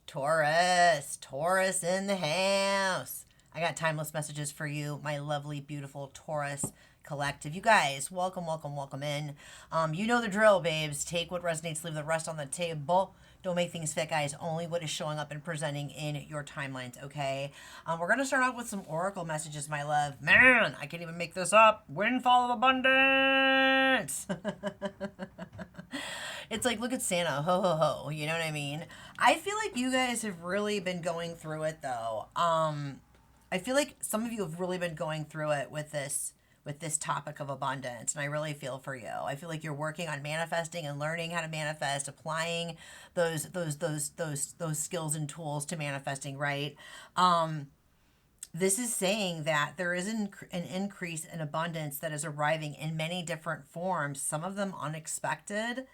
Taurus in the house. I got timeless messages for you, my lovely, beautiful Taurus collective. You guys, welcome, welcome, welcome in. You know the drill, babes. Take what resonates, leave the rest on the table. Don't make things fit, guys. Only what is showing up and presenting in your timelines, okay? We're going to start off with some oracle messages, my love. Man, I can't even make this up. Windfall of abundance. It's like, look at Santa, ho ho ho. You know what I mean? I feel like you guys have really been going through it though. I feel like some of you have really been going through it with this topic of abundance, and I really feel for you. I feel like you're working on manifesting and learning how to manifest, applying those skills and tools to manifesting, right? This is saying that there is an increase in abundance that is arriving in many different forms, some of them unexpected.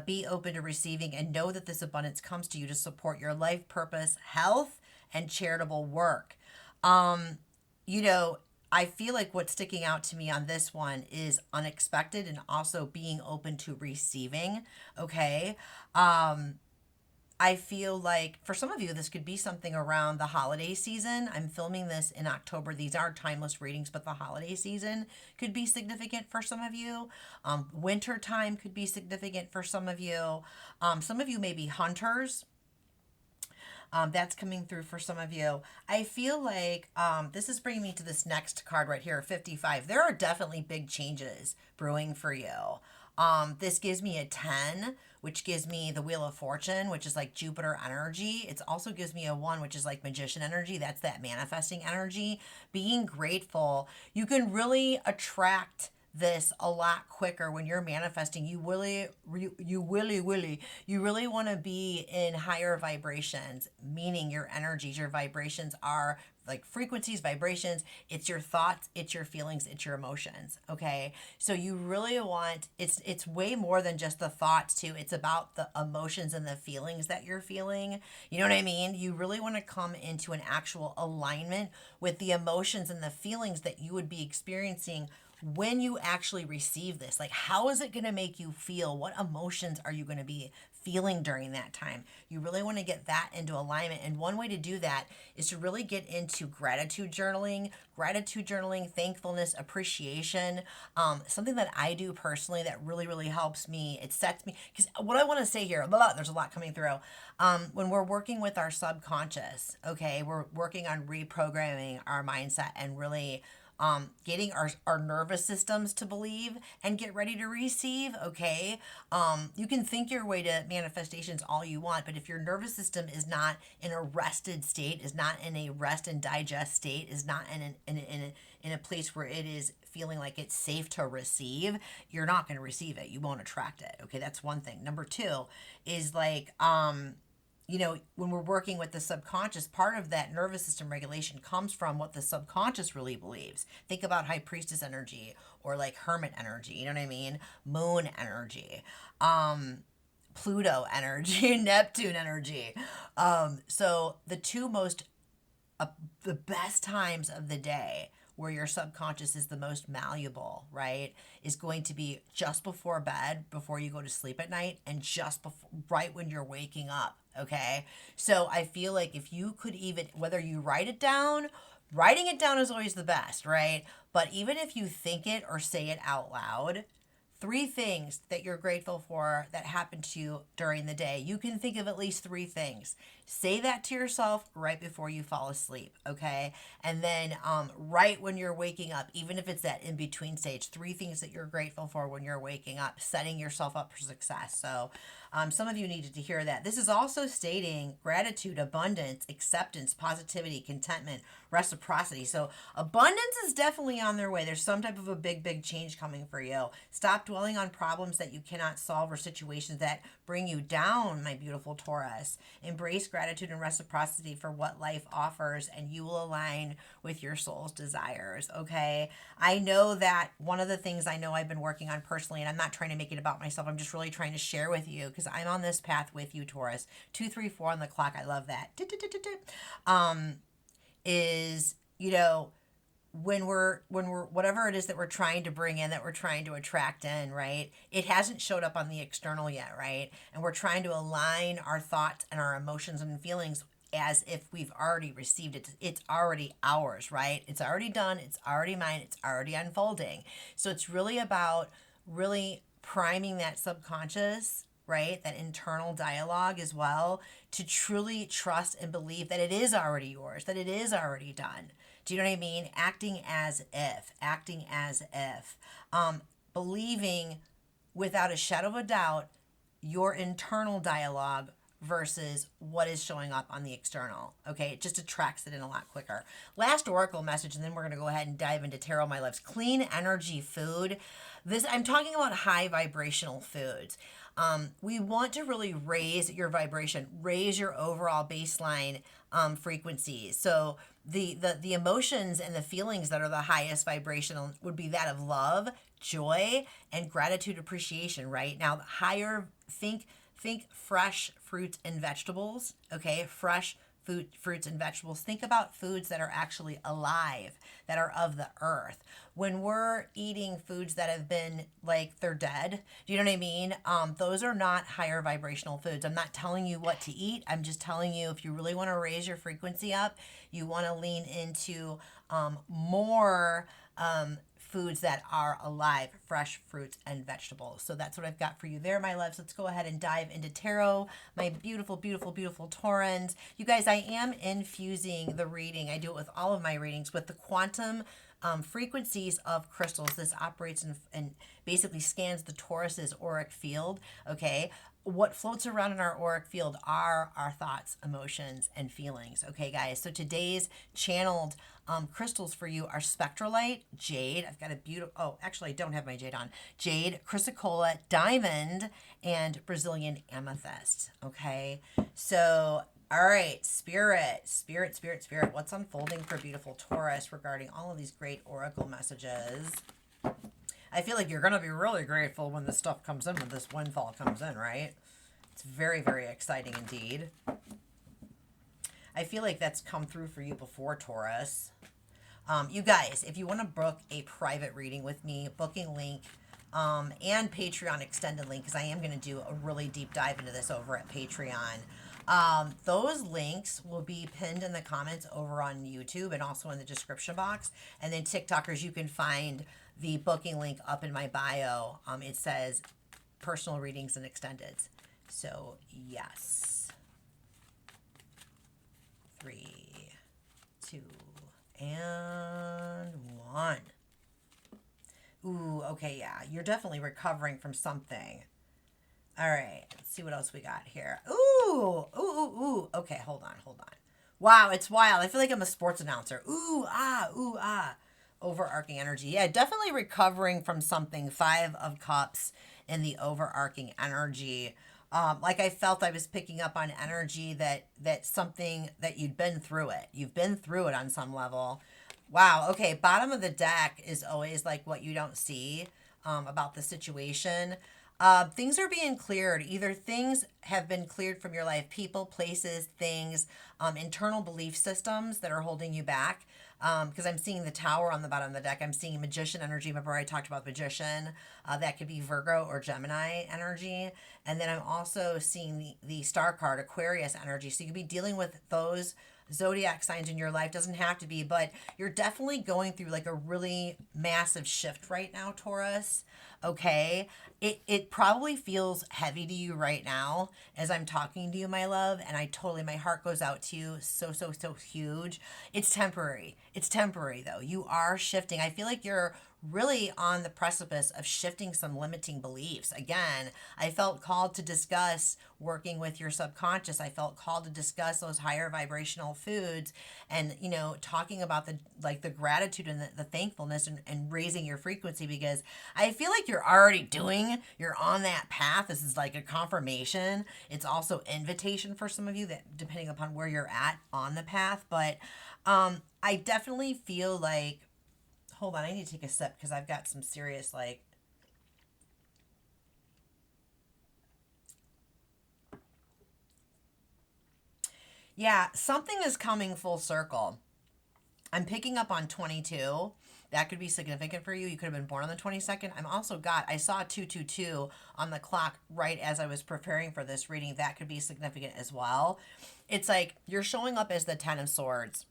Be open to receiving and know that this abundance comes to you to support your life purpose, health, and charitable work. You know, I feel like what's sticking out to me on this one is unexpected and also being open to receiving. Okay. I feel like for some of you, this could be something around the holiday season. I'm filming this in October. These are timeless readings, but the holiday season could be significant for some of you. Winter time could be significant for some of you. Some of you may be hunters. That's coming through for some of you. I feel like this is bringing me to this next card right here, 55. There are definitely big changes brewing for you. This gives me a 10, which gives me the Wheel of Fortune, which is like Jupiter energy. It also gives me a 1, which is like Magician energy. That's that manifesting energy. Being grateful. You can really attract this a lot quicker when you're manifesting. You really want to be in higher vibrations, meaning your energies, your vibrations are like frequencies, vibrations. It's your thoughts, it's your feelings, it's your emotions. Okay, so you really want, it's way more than just the thoughts too. It's about the emotions and the feelings that you're feeling. You know what I mean? You really want to come into an actual alignment with the emotions and the feelings that you would be experiencing when you actually receive this. Like, how is it going to make you feel? What emotions are you going to be feeling during that time? You really want to get that into alignment. And one way to do that is to really get into gratitude journaling, thankfulness, appreciation. Something that I do personally that really, really helps me. It sets me, because what I want to say here, there's a lot coming through. When we're working with our subconscious, okay, we're working on reprogramming our mindset and really getting our nervous systems to believe and get ready to receive, okay? You can think your way to manifestations all you want, but if your nervous system is not in a rested state, is not in a rest and digest state, is not in a place where it is feeling like it's safe to receive, you're not going to receive it. You won't attract it, okay? That's one thing. Number two is like, you know, when we're working with the subconscious, part of that nervous system regulation comes from what the subconscious really believes. Think about high priestess energy or like hermit energy, you know what I mean? Moon energy, Pluto energy, Neptune energy. So the two most, the best times of the day where your subconscious is the most malleable, right, is going to be just before bed, before you go to sleep at night, and just before, right when you're waking up, okay? So I feel like if you could even, whether you write it down, writing it down is always the best, right? But even if you think it or say it out loud, 3 things that you're grateful for that happened to you during the day. You can think of at least 3 things. Say that to yourself right before you fall asleep, okay? And then right when you're waking up, even if it's that in-between stage, 3 things that you're grateful for when you're waking up, setting yourself up for success. So some of you needed to hear that. This is also stating gratitude, abundance, acceptance, positivity, contentment, reciprocity. So abundance is definitely on their way. There's some type of a big, big change coming for you. Stop dwelling on problems that you cannot solve or situations that bring you down, my beautiful Taurus. Embrace gratitude and reciprocity for what life offers, and you will align with your soul's desires, okay? I know that one of the things I know I've been working on personally, and I'm not trying to make it about myself, I'm just really trying to share with you because I'm on this path with you, Taurus. 234 on the clock, I love that. Is, you know, when we're whatever it is that we're trying to bring in, that we're trying to attract in, right, it hasn't showed up on the external yet, right, and we're trying to align our thoughts and our emotions and feelings as if we've already received it. It's already ours, right? It's already done, it's already mine, it's already unfolding. So it's really about really priming that subconscious, right, that internal dialogue as well, to truly trust and believe that it is already yours, that it is already done. Do you know what I mean? Acting as if, believing without a shadow of a doubt your internal dialogue versus what is showing up on the external. Okay, it just attracts it in a lot quicker. Last oracle message, and then we're going to go ahead and dive into tarot, my loves. Clean energy food. This, I'm talking about high vibrational foods. We want to really raise your vibration, raise your overall baseline frequencies. So the emotions and the feelings that are the highest vibrational would be that of love, joy, and gratitude, appreciation. Right now, higher, think fresh fruits and vegetables. Okay, fresh fruits and vegetables. Think about foods that are actually alive, that are of the earth. When we're eating foods that have been like they're dead, do you know what I mean? Those are not higher vibrational foods. I'm not telling you what to eat. I'm just telling you, if you really want to raise your frequency up, you want to lean into more foods that are alive, fresh fruits and vegetables. So that's what I've got for you there, my loves. Let's go ahead and dive into tarot, my beautiful, beautiful, beautiful Taurans. You guys, I am infusing the reading. I do it with all of my readings with the quantum frequencies of crystals. This operates and basically scans the Taurus's auric field. Okay, what floats around in our auric field are our thoughts, emotions, and feelings. Okay, guys. So today's channeled crystals for you are spectrolite, jade. I've got a beautiful, oh, actually, I don't have my jade on. Jade, chrysocolla, diamond, and Brazilian amethyst. Okay. So, all right, spirit, what's unfolding for beautiful Taurus regarding all of these great oracle messages? I feel like you're going to be really grateful when this stuff comes in, when this windfall comes in, right? It's very, very exciting indeed. I feel like that's come through for you before, Taurus. You guys, if you want to book a private reading with me, booking link and Patreon extended link, because I am going to do a really deep dive into this over at Patreon. Those links will be pinned in the comments over on YouTube and also in the description box. And then TikTokers, you can find the booking link up in my bio. It says personal readings and extendeds. So yes. 3, 2, and 1. Ooh, okay, yeah. You're definitely recovering from something. All right, let's see what else we got here. Ooh. Okay, hold on. Wow, it's wild. I feel like I'm a sports announcer. Ooh, ah. Overarching energy. Yeah, definitely recovering from something. 5 of Cups in the overarching energy. Like I felt I was picking up on energy that something that you've been through it on some level. Wow. Okay. Bottom of the deck is always like what you don't see about the situation. Things are being cleared. Either things have been cleared from your life, people, places, things, internal belief systems that are holding you back. Because I'm seeing the Tower on the bottom of the deck. I'm seeing Magician energy. Remember I talked about Magician? That could be Virgo or Gemini energy. And then I'm also seeing the Star card, Aquarius energy. So you could be dealing with those zodiac signs in your life. Doesn't have to be, but you're definitely going through like a really massive shift right now, Taurus. Okay. It probably feels heavy to you right now as I'm talking to you, my love. And my heart goes out to you. So huge. It's temporary. It's temporary though. You are shifting. I feel like you're really on the precipice of shifting some limiting beliefs. Again, I felt called to discuss working with your subconscious. I felt called to discuss those higher vibrational foods and, talking about the gratitude and the thankfulness and raising your frequency, because I feel like you're on that path. This is like a confirmation. It's also invitation for some of you, that depending upon where you're at on the path. But I definitely feel like, hold on, I need to take a sip because I've got some serious yeah, something is coming full circle. I'm picking up on 22. That could be significant for you. You could have been born on the 22nd. I saw 222 on the clock right as I was preparing for this reading. That could be significant as well. It's like you're showing up as the 10 of Swords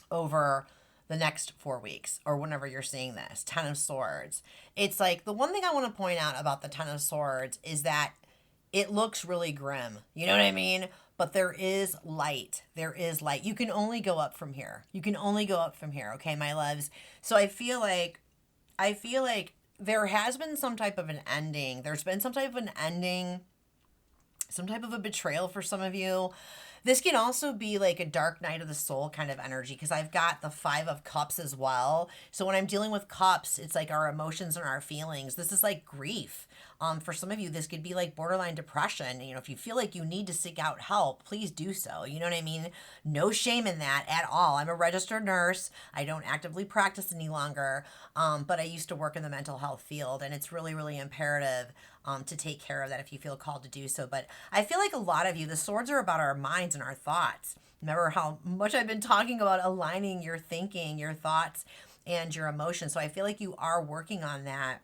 over the next 4 weeks or whenever you're seeing this. 10 of Swords. It's like the one thing I want to point out about the 10 of Swords is that it looks really grim. You know what I mean? But there is light. There is light. You can only go up from here. You can only go up from here, okay, my loves? So I feel like there has been some type of an ending. There's been some type of an ending, some type of a betrayal for some of you. This can also be like a dark night of the soul kind of energy because I've got the 5 of Cups as well. So when I'm dealing with cups, it's like our emotions and our feelings. This is like grief. For some of you, this could be like borderline depression. You know, if you feel like you need to seek out help, please do so. You know what I mean? No shame in that at all. I'm a registered nurse. I don't actively practice any longer, but I used to work in the mental health field, and it's really, really imperative to take care of that if you feel called to do so. But I feel like a lot of you, the swords are about our minds and our thoughts. Remember how much I've been talking about aligning your thinking, your thoughts, and your emotions. So I feel like you are working on that.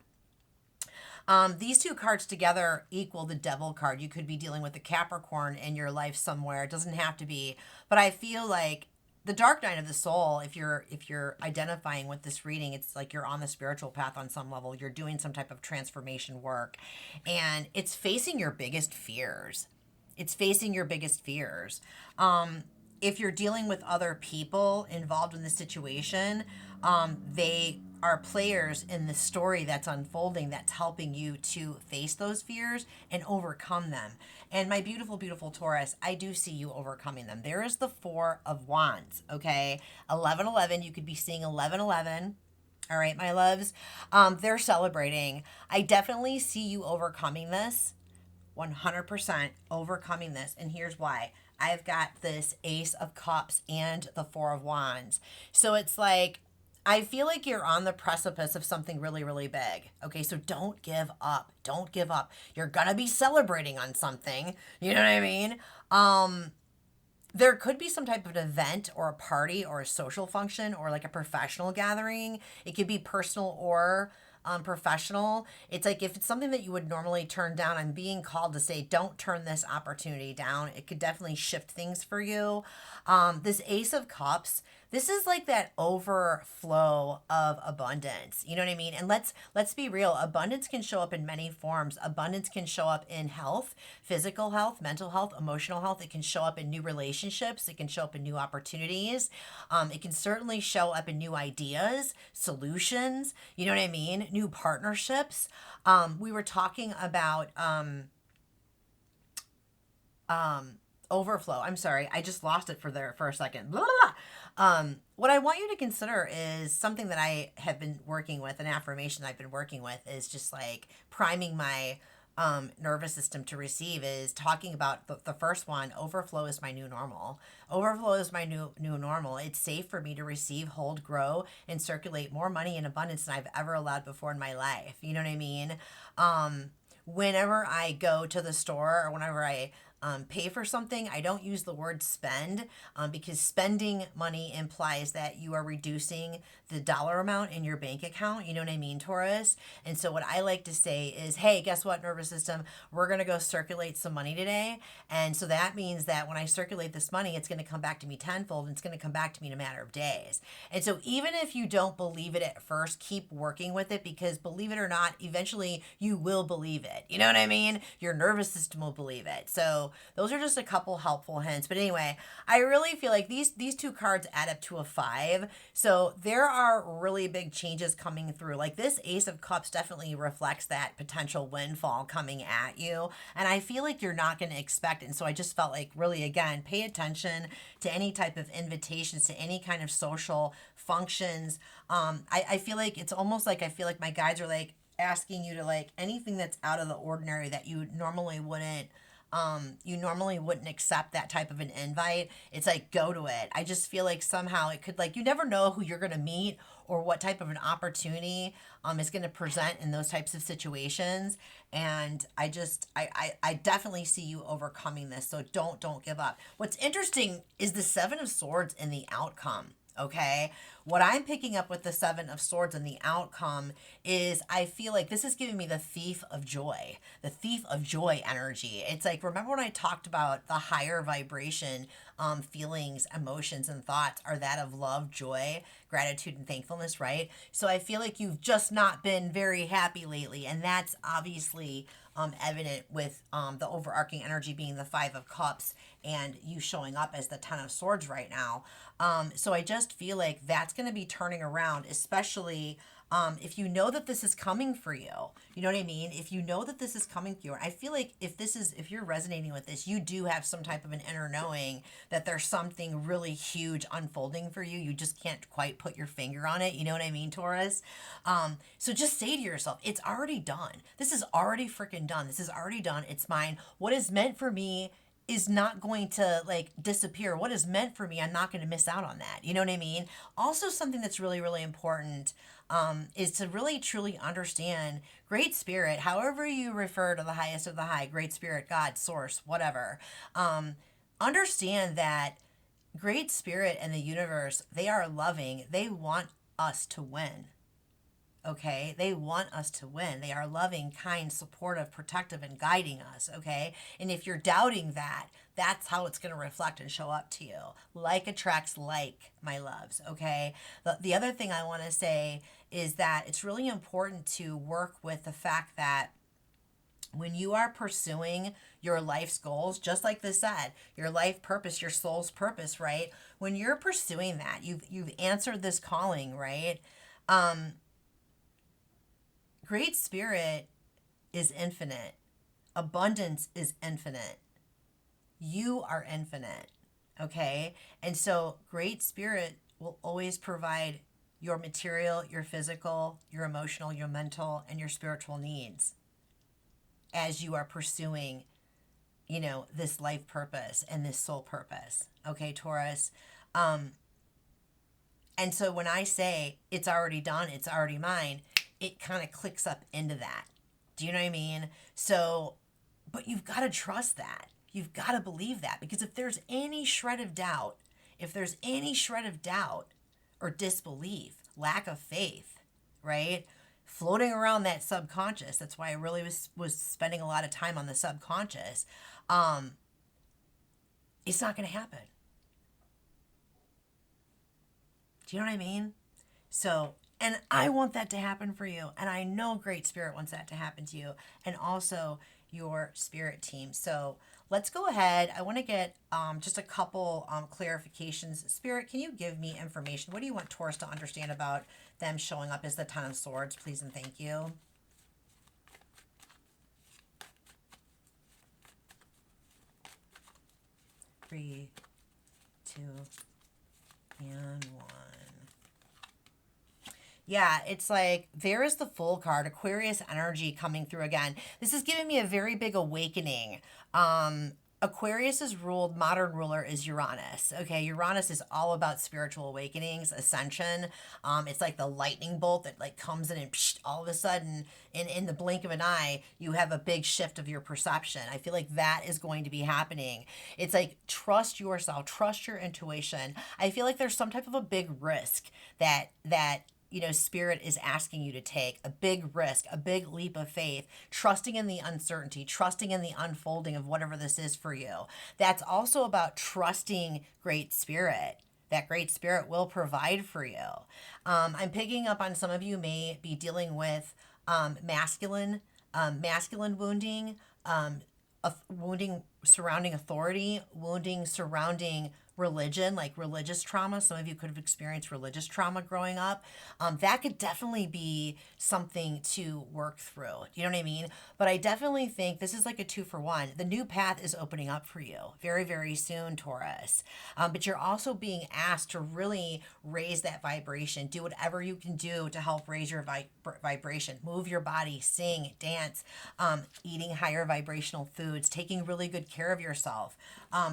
These two cards together equal the Devil card. You could be dealing with the Capricorn in your life somewhere. It doesn't have to be, but I feel like the dark night of the soul, if you're identifying with this reading, it's like you're on the spiritual path on some level. You're doing some type of transformation work, and it's facing your biggest fears. It's facing your biggest fears. If you're dealing with other people involved in the situation, they are players in the story that's unfolding that's helping you to face those fears and overcome them. And my beautiful, beautiful Taurus, I do see you overcoming them. There is the 4 of Wands, okay? 1111, you could be seeing 1111. All right, my loves. They're celebrating. I definitely see you overcoming this. 100% overcoming this. And here's why. I've got this Ace of Cups and the 4 of Wands. So it's like, I feel like you're on the precipice of something really, really big. Okay, so don't give up. Don't give up. You're going to be celebrating on something. You know what I mean? There could be some type of an event or a party or a social function or like a professional gathering. It could be personal or professional. It's like if it's something that you would normally turn down, I'm being called to say, don't turn this opportunity down. It could definitely shift things for you. This Ace of Cups, this is like that overflow of abundance. You know what I mean? And let's be real. Abundance can show up in many forms. Abundance can show up in health, physical health, mental health, emotional health. It can show up in new relationships. It can show up in new opportunities. It can certainly show up in new ideas, solutions. You know what I mean? New partnerships. We were talking about overflow. I'm sorry, I just lost it for a second. Blah, blah, blah. What I want you to consider is something that I have been working with, an affirmation I've been working with is just like priming my nervous system to receive, is talking about the first one. Overflow is my new normal. Overflow is my new normal. It's safe for me to receive, hold, grow, and circulate more money in abundance than I've ever allowed before in my life. You know what I mean? Whenever I go to the store or whenever I pay for something, I don't use the word spend because spending money implies that you are reducing the dollar amount in your bank account. You know what I mean, Taurus? And so what I like to say is, hey, guess what, nervous system? We're going to go circulate some money today. And so that means that when I circulate this money, it's going to come back to me tenfold, and it's going to come back to me in a matter of days. And so even if you don't believe it at first, keep working with it, because believe it or not, eventually you will believe it. You know what I mean? Your nervous system will believe it. So those are just a couple helpful hints. But anyway, I really feel like these two cards add up to a 5. So there are really big changes coming through. Like this Ace of Cups definitely reflects that potential windfall coming at you. And I feel like you're not going to expect it. And so I just felt like really, again, pay attention to any type of invitations to any kind of social functions. I feel like it's almost like I feel like my guides are like asking you to like anything that's out of the ordinary that you normally wouldn't accept that type of an invite. It's like, go to it. I just feel like somehow it could, like, you never know who you're going to meet or what type of an opportunity is going to present in those types of situations. And I definitely see you overcoming this. So don't give up. What's interesting is the 7 of Swords in the outcome. Okay. What I'm picking up with the Seven of Swords and the outcome is I feel like this is giving me the thief of joy, the thief of joy energy. It's like, remember when I talked about the higher vibration feelings, emotions, and thoughts are that of love, joy, gratitude, and thankfulness, right? So I feel like you've just not been very happy lately. And that's obviously evident with the overarching energy being the Five of Cups and you showing up as the Ten of Swords right now. So I just feel like that's going to be turning around, especially if you know that this is coming for you. You know what I mean? If you know that this is coming for you, I feel like if you're resonating with this, you do have some type of an inner knowing that there's something really huge unfolding for you. You just can't quite put your finger on it. You know what I mean, Taurus? So just say to yourself, it's already done. This is already freaking done. This is already done. It's mine. What is meant for me is not going to like disappear. What is meant for me, I'm not going to miss out on that. You know what I mean? Also, something that's really, really important is to really truly understand Great Spirit, however you refer to the highest of the high, Great Spirit, God, Source, whatever. Understand that Great Spirit and the universe, they are loving. They want us to win. Okay, they want us to win. They are loving, kind, supportive, protective, and guiding us. Okay, and if you're doubting that, that's how it's going to reflect and show up to you. Like attracts like, my loves. Okay, the other thing I want to say is that it's really important to work with the fact that when you are pursuing your life's goals, just like this said, your life purpose, your soul's purpose, right? When you're pursuing that, you've answered this calling, right? Great Spirit is infinite. Abundance is infinite. You are infinite. Okay? And so Great Spirit will always provide your material, your physical, your emotional, your mental, and your spiritual needs as you are pursuing, this life purpose and this soul purpose. Okay, Taurus? And so when I say it's already done, it's already mine, it kind of clicks up into that. Do you know what I mean? So, but you've got to trust that. You've got to believe that, because if there's any shred of doubt, or disbelief, lack of faith, right? Floating around that subconscious, that's why I really was spending a lot of time on the subconscious. It's not going to happen. Do you know what I mean? So, and I want that to happen for you. And I know Great Spirit wants that to happen to you. And also your spirit team. So let's go ahead. I want to get just a couple clarifications. Spirit, can you give me information? What do you want Taurus to understand about them showing up as the Ten of Swords, please and thank you? Three, two, and one. Yeah, it's like there is the Full card, Aquarius energy coming through again. This is giving me a very big awakening. Aquarius's modern ruler is Uranus. Okay, Uranus is all about spiritual awakenings, ascension. It's like the lightning bolt that like comes in and all of a sudden, in the blink of an eye, you have a big shift of your perception. I feel like that is going to be happening. It's like trust yourself, trust your intuition. I feel like there's some type of a big risk that Spirit is asking you to take, a big risk, a big leap of faith, trusting in the uncertainty, trusting in the unfolding of whatever this is for you. That's also about trusting Great Spirit. That Great Spirit will provide for you. I'm picking up on some of you may be dealing with masculine wounding, wounding surrounding authority, wounding surrounding religion, like religious trauma. Some of you could have experienced religious trauma growing up. That could definitely be something to work through. You know what I mean? But I definitely think this is like a 2-for-1. The new path is opening up for you very, very soon, Taurus. But you're also being asked to really raise that vibration. Do whatever you can do to help raise your vibration. Move your body, sing, dance, eating higher vibrational foods, taking really good care of yourself.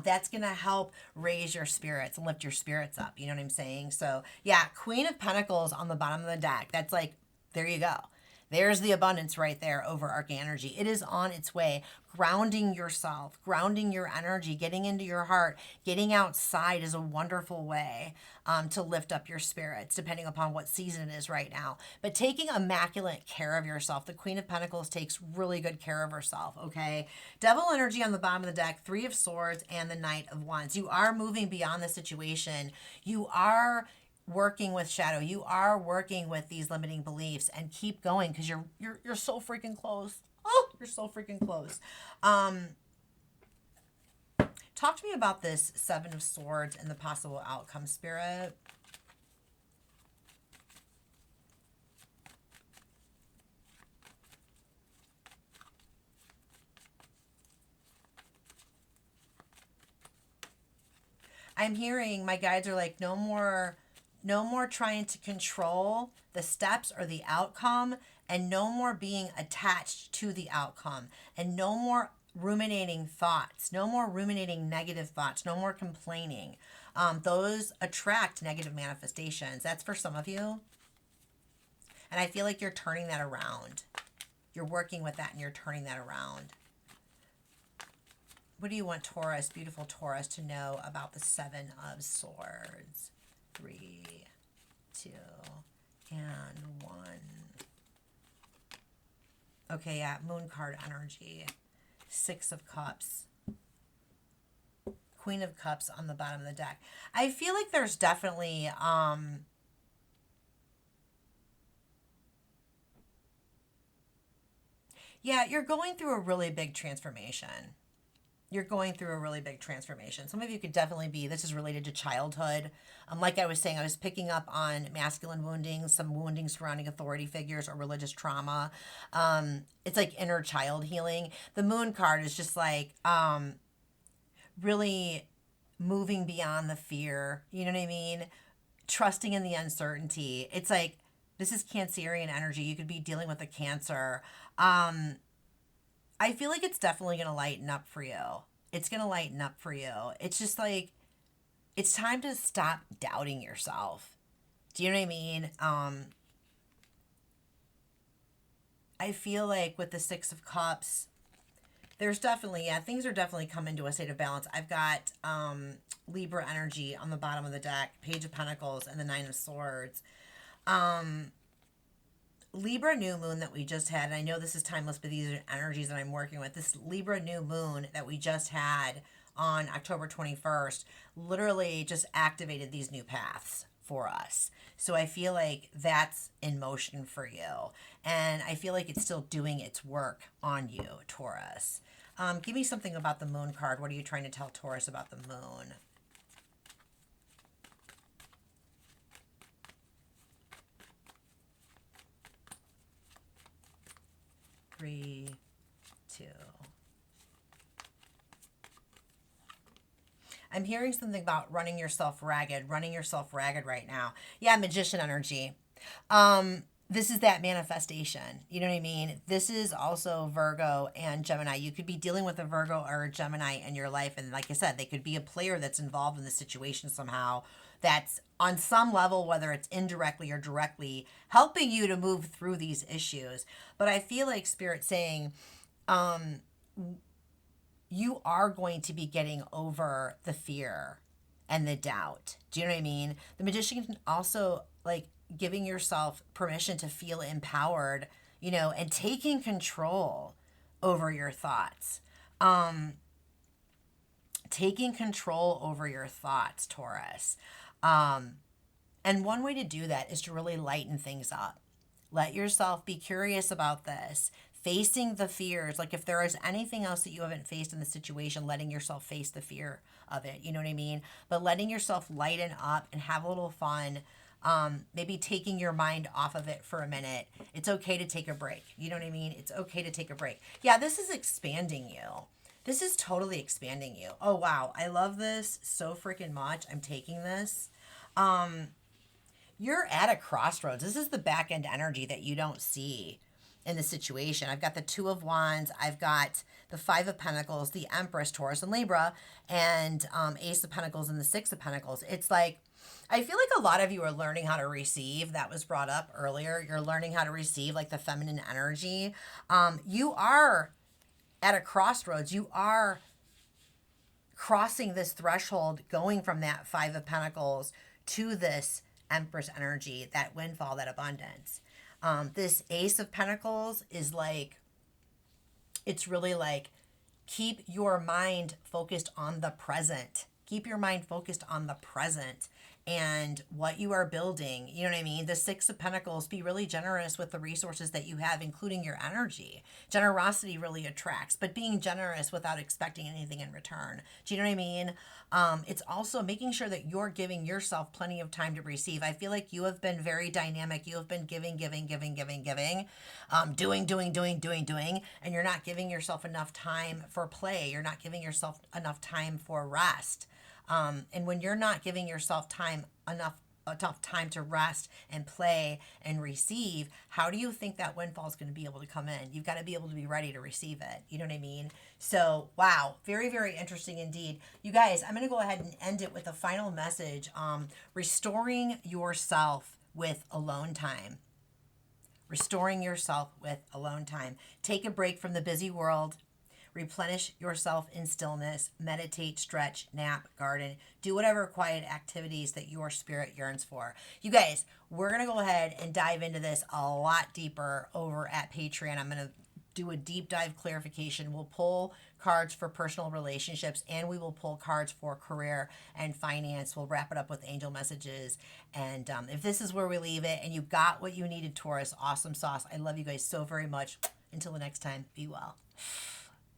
That's going to help raise your spirits and lift your spirits up. You know what I'm saying? So yeah, Queen of Pentacles on the bottom of the deck. That's like, there you go. There's the abundance right there, overarching energy. It is on its way. Grounding yourself, grounding your energy, getting into your heart, getting outside is a wonderful way to lift up your spirits, depending upon what season it is right now. But taking immaculate care of yourself. The Queen of Pentacles takes really good care of herself, okay? Devil energy on the bottom of the deck, Three of Swords, and the Knight of Wands. You are moving beyond the situation. You are working with shadow. You are working with these limiting beliefs, and keep going, because you're so freaking close. Oh, you're so freaking close. Talk to me about this Seven of Swords and the possible outcome, Spirit. I'm hearing my guides are like, no more trying to control the steps or the outcome, and no more being attached to the outcome, and no more ruminating thoughts, no more ruminating negative thoughts, no more complaining. Those attract negative manifestations. That's for some of you. And I feel like you're turning that around. You're working with that and you're turning that around. What do you want, Taurus, beautiful Taurus, to know about the Seven of Swords? 3, 2, and 1. Okay, yeah, Moon card energy. 6 of Cups. Queen of Cups on the bottom of the deck. I feel like there's definitely yeah, you're going through a really big transformation. You're going through a really big transformation. Some of you could definitely be, this is related to childhood. Like I was saying, I was picking up on masculine wounding, some wounding surrounding authority figures or religious trauma. It's like inner child healing. The Moon card is just like really moving beyond the fear. You know what I mean? Trusting in the uncertainty. It's like, this is Cancerian energy. You could be dealing with a Cancer. I feel like it's definitely going to lighten up for you. It's going to lighten up for you. It's just like, it's time to stop doubting yourself. Do you know what I mean? I feel like with the Six of Cups, there's definitely, yeah, things are definitely coming to a state of balance. I've got Libra energy on the bottom of the deck, Page of Pentacles, and the Nine of Swords. Libra new moon that we just had, and I know this is timeless, but these are energies that I'm working with. This Libra new moon that we just had on October 21st literally just activated these new paths for us. So I feel like that's in motion for you. And I feel like it's still doing its work on you, Taurus. Give me something about the Moon card. What are you trying to tell Taurus about the Moon? 3, 2. I'm hearing something about running yourself ragged right now. Yeah, Magician energy. This is that manifestation. You know what I mean? This is also Virgo and Gemini. You could be dealing with a Virgo or a Gemini in your life. And like I said, they could be a player that's involved in the situation somehow, that's on some level, whether it's indirectly or directly, helping you to move through these issues. But I feel like Spirit saying, you are going to be getting over the fear and the doubt. Do you know what I mean? The Magician can also, like, giving yourself permission to feel empowered, you know, and taking control over your thoughts. Taking control over your thoughts, Taurus. And one way to do that is to really lighten things up. Let yourself be curious about this. Facing the fears. Like if there is anything else that you haven't faced in the situation, letting yourself face the fear of it. You know what I mean? But letting yourself lighten up and have a little fun. Maybe taking your mind off of it for a minute. It's okay to take a break. You know what I mean? It's okay to take a break. Yeah, this is expanding you. This is totally expanding you. Oh, wow. I love this so freaking much. I'm taking this. You're at a crossroads. This is the back end energy that you don't see. in the situation. I've got the Two of Wands, I've got the Five of Pentacles, the Empress, Taurus and Libra, and Ace of Pentacles and the Six of Pentacles. It's like, I feel like a lot of you are learning how to receive. That was brought up earlier. You're learning how to receive, like the feminine energy. You are at a crossroads. You are crossing this threshold, going from that Five of Pentacles to this Empress energy, that windfall, that abundance. This Ace of Pentacles is like, it's really like, keep your mind focused on the present. Keep your mind focused on the present and what you are building. You know what I mean? The Six of Pentacles, be really generous with the resources that you have, including your energy. Generosity really attracts, but being generous without expecting anything in return. Do you know what I mean? It's also making sure that you're giving yourself plenty of time to receive. I feel like you have been very dynamic. You have been giving, doing, and you're not giving yourself enough time for play. You're not giving yourself enough time for rest. And when you're not giving yourself enough time to rest and play and receive, how do you think that windfall is going to be able to come in? You've got to be able to be ready to receive it. You know what I mean? So, wow, very, very interesting indeed. You guys, I'm going to go ahead and end it with a final message. Restoring yourself with alone time. Restoring yourself with alone time. Take a break from the busy world. Replenish yourself in stillness, meditate, stretch, nap, garden, do whatever quiet activities that your spirit yearns for. You guys, we're going to go ahead and dive into this a lot deeper over at Patreon. I'm going to do a deep dive clarification. We'll pull cards for personal relationships, and we will pull cards for career and finance. We'll wrap it up with angel messages. And if this is where we leave it and you got what you needed, Taurus, awesome sauce. I love you guys so very much. Until the next time, be well.